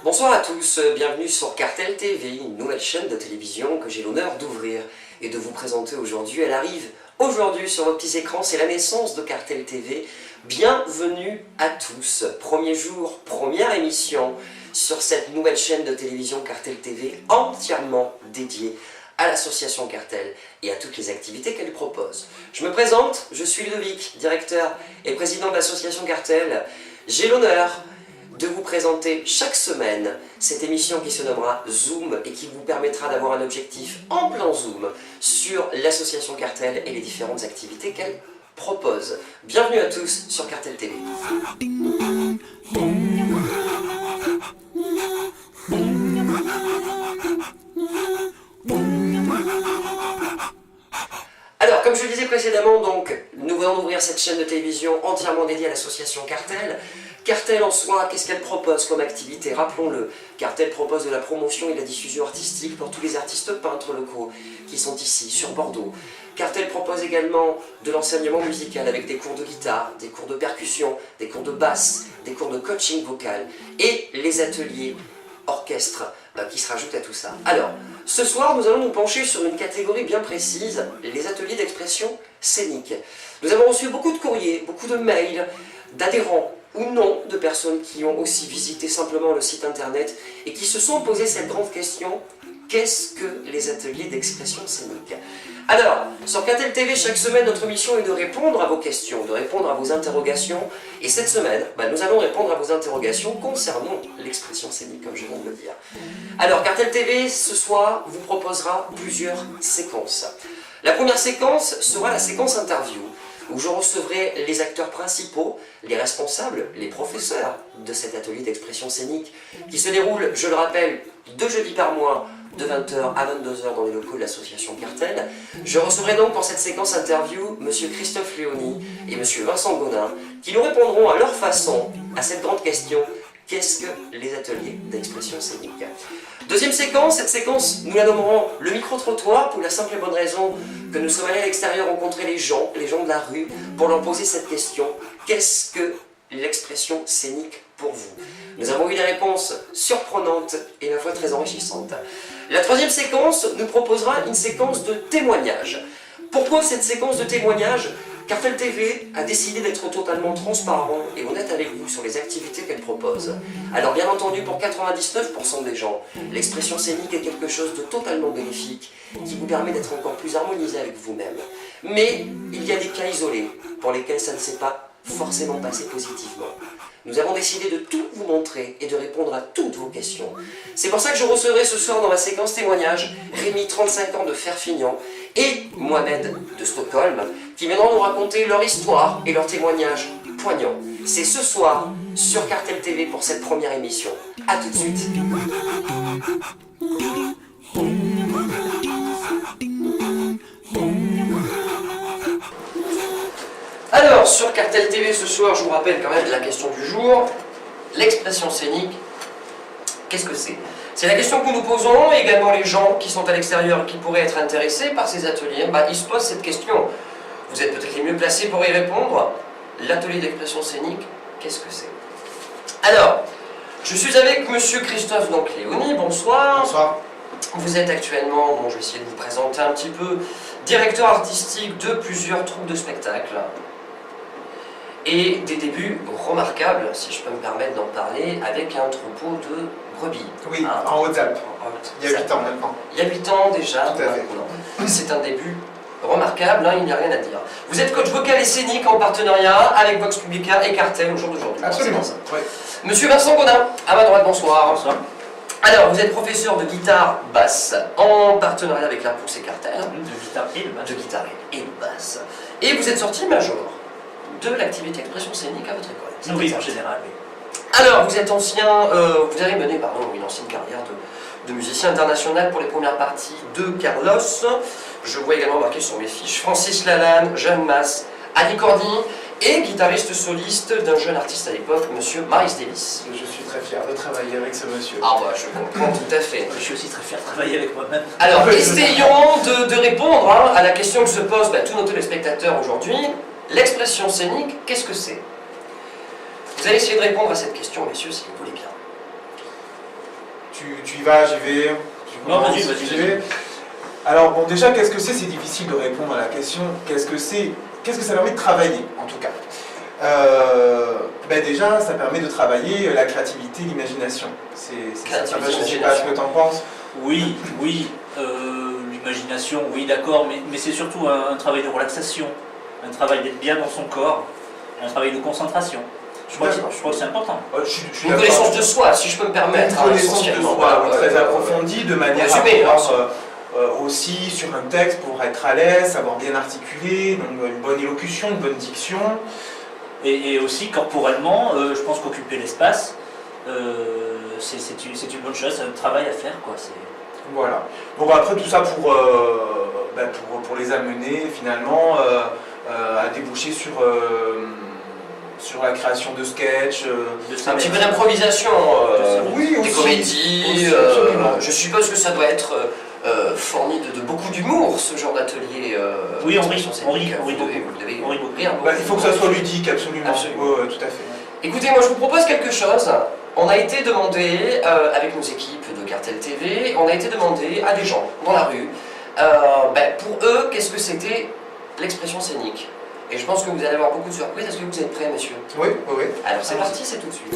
Bonsoir à tous, bienvenue sur Cartel TV, une nouvelle chaîne de télévision que j'ai l'honneur d'ouvrir et de vous présenter aujourd'hui. Elle arrive aujourd'hui sur vos petits écrans, c'est la naissance de Cartel TV. Bienvenue à tous, premier jour, première émission sur cette nouvelle chaîne de télévision Cartel TV entièrement dédiée à l'association Cartel et à toutes les activités qu'elle propose. Je me présente, je suis Ludovic, directeur et président de l'association Cartel. J'ai l'honneur de vous présenter chaque semaine cette émission qui se nommera Zoom et qui vous permettra d'avoir un objectif en plan Zoom sur l'association Cartel et les différentes activités qu'elle propose. Bienvenue à tous sur Cartel TV. Alors, comme je le disais précédemment, donc, nous venons d'ouvrir cette chaîne de télévision entièrement dédiée à l'association Cartel. Cartel en soi, qu'est-ce qu'elle propose comme activité? Rappelons-le, Cartel propose de la promotion et de la diffusion artistique pour tous les artistes peintres locaux qui sont ici, sur Bordeaux. Cartel propose également de l'enseignement musical avec des cours de guitare, des cours de percussion, des cours de basse, des cours de coaching vocal et les ateliers orchestre qui se rajoutent à tout ça. Alors, ce soir, nous allons nous pencher sur une catégorie bien précise, les ateliers d'expression scénique. Nous avons reçu beaucoup de courriers, beaucoup de mails d'adhérents ou non, de personnes qui ont aussi visité simplement le site internet et qui se sont posé cette grande question: qu'est-ce que les ateliers d'expression scénique? Alors, sur Cartel TV, chaque semaine, notre mission est de répondre à vos questions, de répondre à vos interrogations. Et cette semaine, nous allons répondre à vos interrogations concernant l'expression scénique, comme je viens de le dire. Alors, Cartel TV, ce soir, vous proposera plusieurs séquences. La première séquence sera la séquence interview, où je recevrai les acteurs principaux, les responsables, les professeurs de cet atelier d'expression scénique, qui se déroule, je le rappelle, 2 jeudis par mois, de 20h à 22h dans les locaux de l'association Cartel. Je recevrai donc pour cette séquence interview M. Christophe Léoni et M. Vincent Gonin, qui nous répondront à leur façon à cette grande question: qu'est-ce que les ateliers d'expression scénique? Deuxième séquence, cette séquence, nous la nommerons le micro-trottoir, pour la simple et bonne raison que nous sommes allés à l'extérieur rencontrer les gens de la rue, pour leur poser cette question: qu'est-ce que l'expression scénique pour vous? Nous avons eu des réponses surprenantes et ma foi très enrichissantes. La troisième séquence nous proposera une séquence de témoignages. Pourquoi cette séquence de témoignages? Cartel TV a décidé d'être totalement transparent et honnête avec vous sur les activités qu'elle propose. Alors bien entendu, pour 99% des gens, l'expression scénique est quelque chose de totalement bénéfique qui vous permet d'être encore plus harmonisé avec vous-même. Mais il y a des cas isolés pour lesquels ça ne s'est pas forcément passé positivement. Nous avons décidé de tout vous montrer et de répondre à toutes vos questions. C'est pour ça que je recevrai ce soir dans ma séquence témoignage Rémi, 35 ans, de Ferfignan, et Mohamed de Stockholm, qui viendront nous raconter leur histoire et leurs témoignages poignants. C'est ce soir sur Cartel TV pour cette première émission. A tout de suite. Alors, sur Cartel TV ce soir, je vous rappelle quand même la question du jour. L'expression scénique, qu'est-ce que c'est? C'est la question que nous posons, et également les gens qui sont à l'extérieur et qui pourraient être intéressés par ces ateliers, ils se posent cette question. Vous êtes peut-être les mieux placés pour y répondre. L'atelier d'expression scénique, qu'est-ce que c'est? Alors, je suis avec monsieur Christophe Léoni, bonsoir. Bonsoir. Vous êtes actuellement, je vais essayer de vous présenter un petit peu, directeur artistique de plusieurs troupes de spectacle. Et des débuts remarquables, si je peux me permettre d'en parler, avec un troupeau de brebis. Oui, en Haute-Alpes. Il y a 8 ans maintenant. Il y a 8 ans déjà. Tout à fait. C'est un début remarquable, il n'y a rien à dire. Vous êtes coach vocal et scénique en partenariat avec Vox Publica et Cartel au jour d'aujourd'hui. Absolument. Oui. Monsieur Vincent Gonin, à ma droite, bonsoir. Bonsoir. Alors, vous êtes professeur de guitare basse en partenariat avec la Pousse et Cartel. De guitare et de basse. De guitare et de basse. Et vous êtes sorti major de l'activité expression scénique à votre école. Oui, en général, oui. Alors, vous êtes ancien, vous avez mené une ancienne carrière de musicien international pour les premières parties de Carlos. Je vois également marqué sur mes fiches Francis Lalanne, Jeanne Masse, Ali Cordy et guitariste soliste d'un jeune artiste à l'époque, monsieur Miles Davis. Je suis très fier de travailler avec ce monsieur. Ah bah je comprends tout à fait. Je suis aussi très fier de travailler avec moi-même. Alors, essayons de répondre à la question que se posent tous nos téléspectateurs aujourd'hui. L'expression scénique, qu'est-ce que c'est? Vous allez essayer de répondre à cette question, messieurs, si vous voulez bien. Tu y vas, j'y vais. Non, vas-y, J'y vais. Alors, bon, déjà, qu'est-ce que c'est? C'est difficile de répondre à la question. Qu'est-ce que c'est? Qu'est-ce que ça permet de travailler, en tout cas? Déjà, ça permet de travailler la créativité, l'imagination. C'est ça, je ne sais pas ce que tu en penses. Oui, l'imagination, oui, d'accord, mais c'est surtout un travail de relaxation, un travail d'être bien dans son corps, un travail de concentration. Je crois que c'est important. Une connaissance de soi, si je peux me permettre. Une connaissance de soi, très approfondie, de manière à pouvoir aussi sur un texte pour être à l'aise, savoir bien articuler, donc une bonne élocution, une bonne diction. Et aussi corporellement, je pense qu'occuper l'espace, c'est une bonne chose, c'est un travail à faire, quoi. Voilà. Donc après tout ça pour les amener finalement à déboucher sur la création de sketchs. Un petit peu d'improvisation, oui, des aussi, comédies. Je suppose que ça doit être fourni de beaucoup d'humour, ce genre d'atelier. Oui, on rit beaucoup. Il faut que ça soit ludique, absolument. Ouais, tout à fait. Écoutez, moi je vous propose quelque chose. On a été demandé, avec nos équipes de Cartel TV, on a été demandé à des gens dans la rue, pour eux, qu'est-ce que c'était l'expression scénique. Et je pense que vous allez avoir beaucoup de surprises. Est-ce que vous êtes prêts, messieurs? Oui. Alors c'est parti, c'est tout de suite.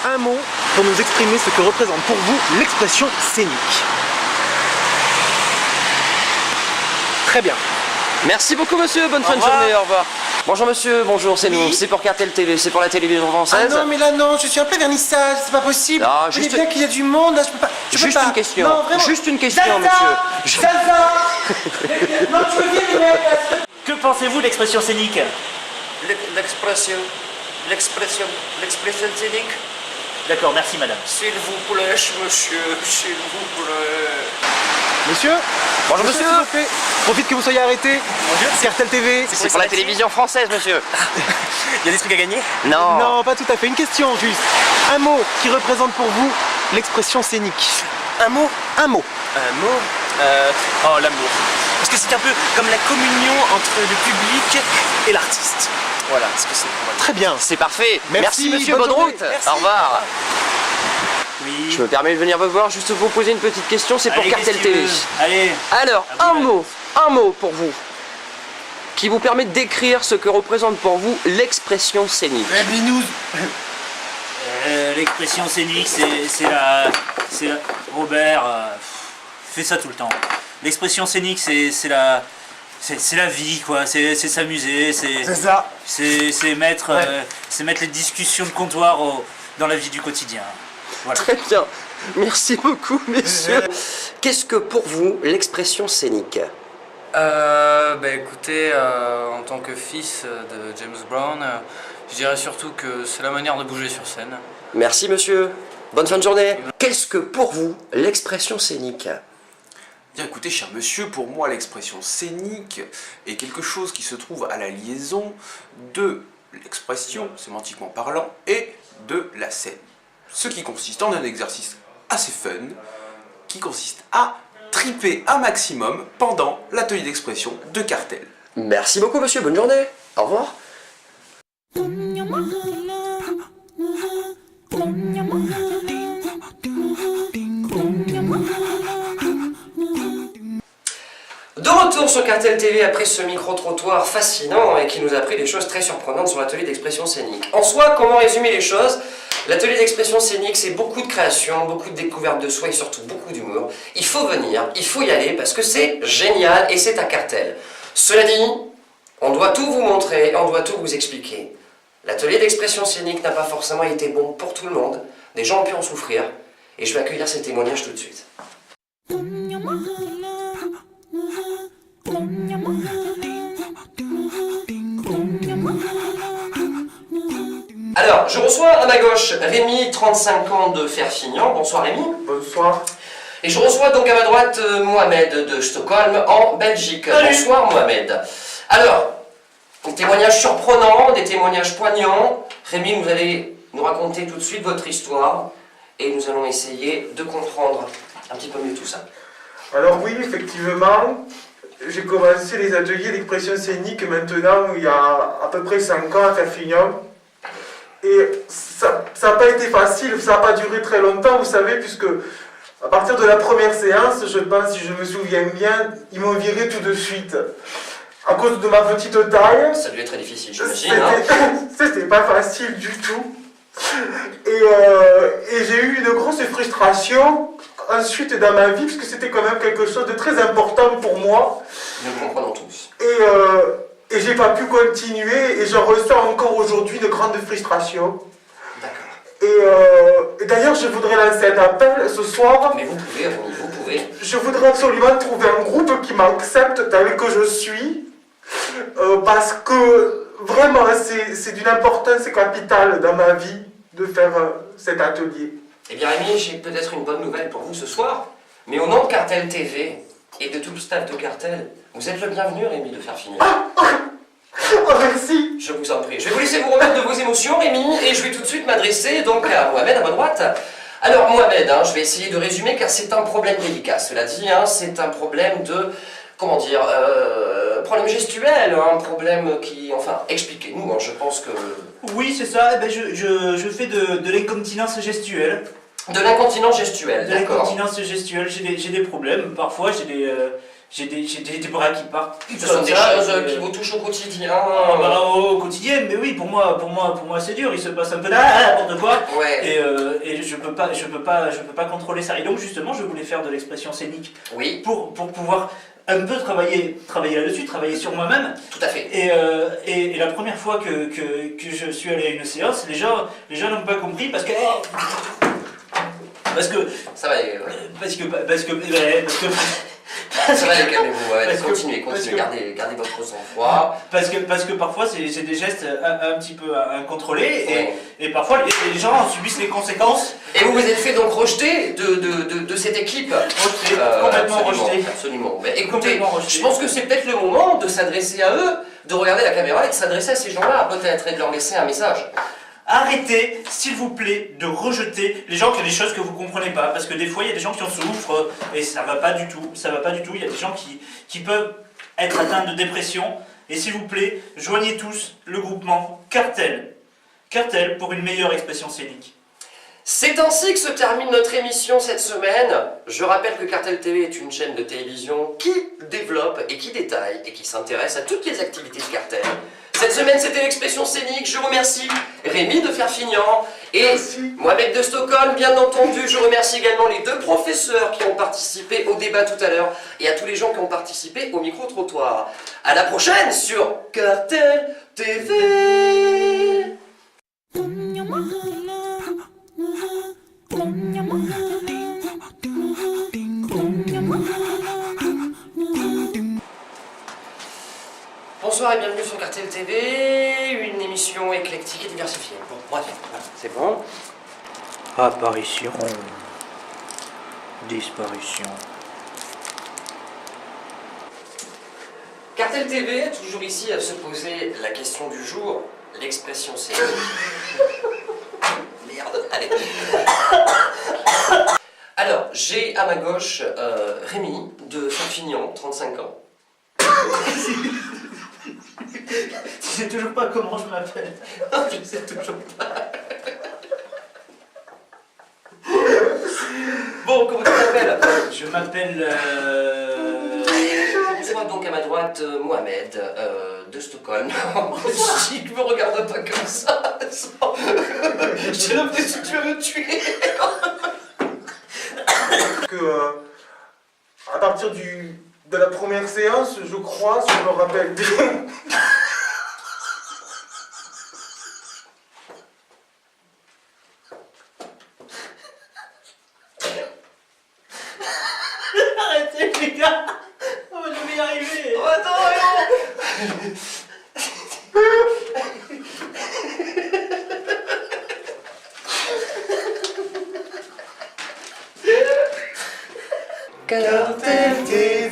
Un mot pour nous exprimer ce que représente pour vous l'expression scénique. Très bien. Merci beaucoup monsieur, bonne fin de journée, au revoir. Bonjour monsieur, bonjour, c'est nous, c'est pour Cartel TV, c'est pour la télévision française. Ah non mais là non, je suis en plein vernissage, c'est pas possible. Non, Vous juste... voyez bien qu'il y a du monde, là je peux pas. Juste une question, non, vraiment. Juste une question Zaza monsieur. Zaza Non, tu veux dire les mecs là. Que pensez-vous de l'expression scénique? L'expression scénique. D'accord, merci madame. S'il vous plaît, monsieur, s'il vous plaît. Monsieur Bonjour monsieur. s'il vous plaît. Profite que vous soyez arrêté. Bonjour. Cartel TV. C'est pour la télévision française monsieur. Il y a des trucs à gagner? Non. Non, pas tout à fait. Une question juste. Un mot qui représente pour vous l'expression scénique. Un mot? Un mot. Un mot? Oh, l'amour. Parce que c'est un peu comme la communion entre le public et l'artiste. Voilà ce que c'est. Voilà. Très bien. C'est parfait. Merci, monsieur, bonne bonne journée. route. Merci. Au revoir. Oui. Je me permets de venir vous voir, juste vous poser une petite question, c'est pour Allez, Cartel qu'est-ce qu'il TV. veut? Allez. Alors, Ah, un mot pour vous, qui vous permet de décrire ce que représente pour vous l'expression scénique. L'expression scénique, c'est la... Robert fait ça tout le temps. L'expression scénique, c'est la vie, quoi. C'est s'amuser, C'est ça. c'est mettre les discussions de comptoir dans la vie du quotidien. Voilà. Très bien, merci beaucoup messieurs. Qu'est-ce que pour vous l'expression scénique? Écoutez, en tant que fils de James Brown, je dirais surtout que c'est la manière de bouger sur scène. Merci monsieur, bonne fin de journée. Qu'est-ce que pour vous l'expression scénique? Bien écoutez, cher monsieur, pour moi l'expression scénique est quelque chose qui se trouve à la liaison de l'expression, sémantiquement parlant, et de la scène. Ce qui consiste en un exercice assez fun, qui consiste à triper un maximum pendant l'atelier d'expression de Cartel. Merci beaucoup monsieur, bonne journée. Au revoir. De retour sur Cartel TV après ce micro-trottoir fascinant et qui nous a appris des choses très surprenantes sur l'atelier d'expression scénique. En soi, comment résumer les choses? L'atelier d'expression scénique, c'est beaucoup de création, beaucoup de découverte de soi et surtout beaucoup d'humour. Il faut venir, il faut y aller parce que c'est génial et c'est à Cartel. Cela dit, on doit tout vous montrer, on doit tout vous expliquer. L'atelier d'expression scénique n'a pas forcément été bon pour tout le monde. Des gens ont pu en souffrir et je vais accueillir ces témoignages tout de suite. Alors, je reçois à ma gauche Rémi, 35 ans de Ferfignan. Bonsoir Rémi. Bonsoir. Et je reçois donc à ma droite Mohamed de Stockholm en Belgique. Salut. Bonsoir Mohamed. Alors, des témoignages surprenants, des témoignages poignants. Rémi, vous allez nous raconter tout de suite votre histoire et nous allons essayer de comprendre un petit peu mieux tout ça. Alors oui, effectivement, j'ai commencé les ateliers d'expression scénique maintenant il y a à peu près 5 ans à Ferfignan. Et ça n'a pas été facile, ça n'a pas duré très longtemps, vous savez, puisque à partir de la première séance, je pense, si je me souviens bien, ils m'ont viré tout de suite. À cause de ma petite taille. Ça devait être très difficile, j'imagine. Hein. C'était pas facile du tout. Et j'ai eu une grosse frustration ensuite dans ma vie, parce que c'était quand même quelque chose de très important pour moi. Nous le comprenons tous. Et j'ai pas pu continuer, et j'en ressens encore aujourd'hui une grande frustration. D'accord. Et d'ailleurs, je voudrais lancer un appel ce soir. Mais vous pouvez, Rémi, vous pouvez. Je voudrais absolument trouver un groupe qui m'accepte tel que je suis. Parce que vraiment, c'est d'une importance capitale dans ma vie de faire cet atelier. Eh bien Rémi, j'ai peut-être une bonne nouvelle pour vous ce soir. Mais au nom de Cartel TV et de tout le staff de Cartel, vous êtes le bienvenu Rémi de Ferfignan. Oh, merci. Je vous en prie. Je vais vous laisser vous remettre de vos émotions, Rémi, et je vais tout de suite m'adresser donc à Mohamed à ma droite. Alors Mohamed, je vais essayer de résumer car c'est un problème délicat. Cela dit, c'est un problème de, comment dire, problème gestuel, un problème qui, enfin, expliquez-nous. Je pense que Oui, c'est ça. Eh ben, je fais de l'incontinence gestuelle. de l'incontinence gestuelle, De d'accord. l'incontinence gestuelle, j'ai des problèmes. Parfois, j'ai des bras qui partent. Ce sont comme des ça, choses et, qui vous touchent au quotidien. au quotidien, mais oui, pour moi c'est dur. Il se passe un peu n'importe quoi. Ouais. Et je peux pas contrôler ça. Et donc justement, je voulais faire de l'expression scénique Oui, pour pouvoir un peu travailler là-dessus, travailler sur moi-même. tout à fait. Et la première fois que je suis allé à une séance, les gens n'ont pas compris parce que Ça va, ça va, calmez-vous. Ouais, parce que- continuez, parce que- gardez votre sang-froid. parce que parfois c'est des gestes un petit peu incontrôlés Ouais. et parfois les gens subissent les conséquences. Et vous vous êtes fait donc rejeter de cette équipe. Rejetés, complètement Absolument, rejetés. absolument. Mais écoutez, Complètement rejetés. je pense que c'est peut-être le moment de s'adresser à eux, de regarder la caméra et de s'adresser à ces gens-là, peut-être, et de leur laisser un message. Arrêtez, s'il vous plaît, de rejeter les gens qui ont des choses que vous comprenez pas, parce que des fois il y a des gens qui en souffrent et ça va pas du tout, il y a des gens qui peuvent être atteints de dépression, et s'il vous plaît, joignez tous le groupement Cartel pour une meilleure expression scénique. C'est ainsi que se termine notre émission cette semaine. Je rappelle que Cartel TV est une chaîne de télévision qui développe et qui détaille et qui s'intéresse à toutes les activités de Cartel. Cette semaine, c'était l'expression scénique. Je remercie Rémi de Ferfignan et Merci. Mohamed de Stockholm, bien entendu. Je remercie également les deux professeurs qui ont participé au débat tout à l'heure et à tous les gens qui ont participé au micro-trottoir. À la prochaine sur Cartel TV. Bonsoir et bienvenue sur Cartel TV, une émission éclectique et diversifiée. Bon, bref, voilà, c'est bon. Apparition, disparition. Cartel TV, toujours ici à se poser la question du jour, l'expression scénique. Merde, allez. Alors, j'ai à ma gauche Rémi de Ferfignan, 35 ans. Tu sais toujours pas comment je m'appelle. Je ne sais toujours pas. Bon, comment tu t'appelles? Je m'appelle... Je reçois donc à ma droite Mohamed de Stockholm. Ne me regarde pas comme ça. J'ai l'impression que tu vas me tuer. À partir de la première séance, je crois, si je me rappelle bien. Arrêtez les gars, on va jamais y arriver. Oh, attends, Cartel TV.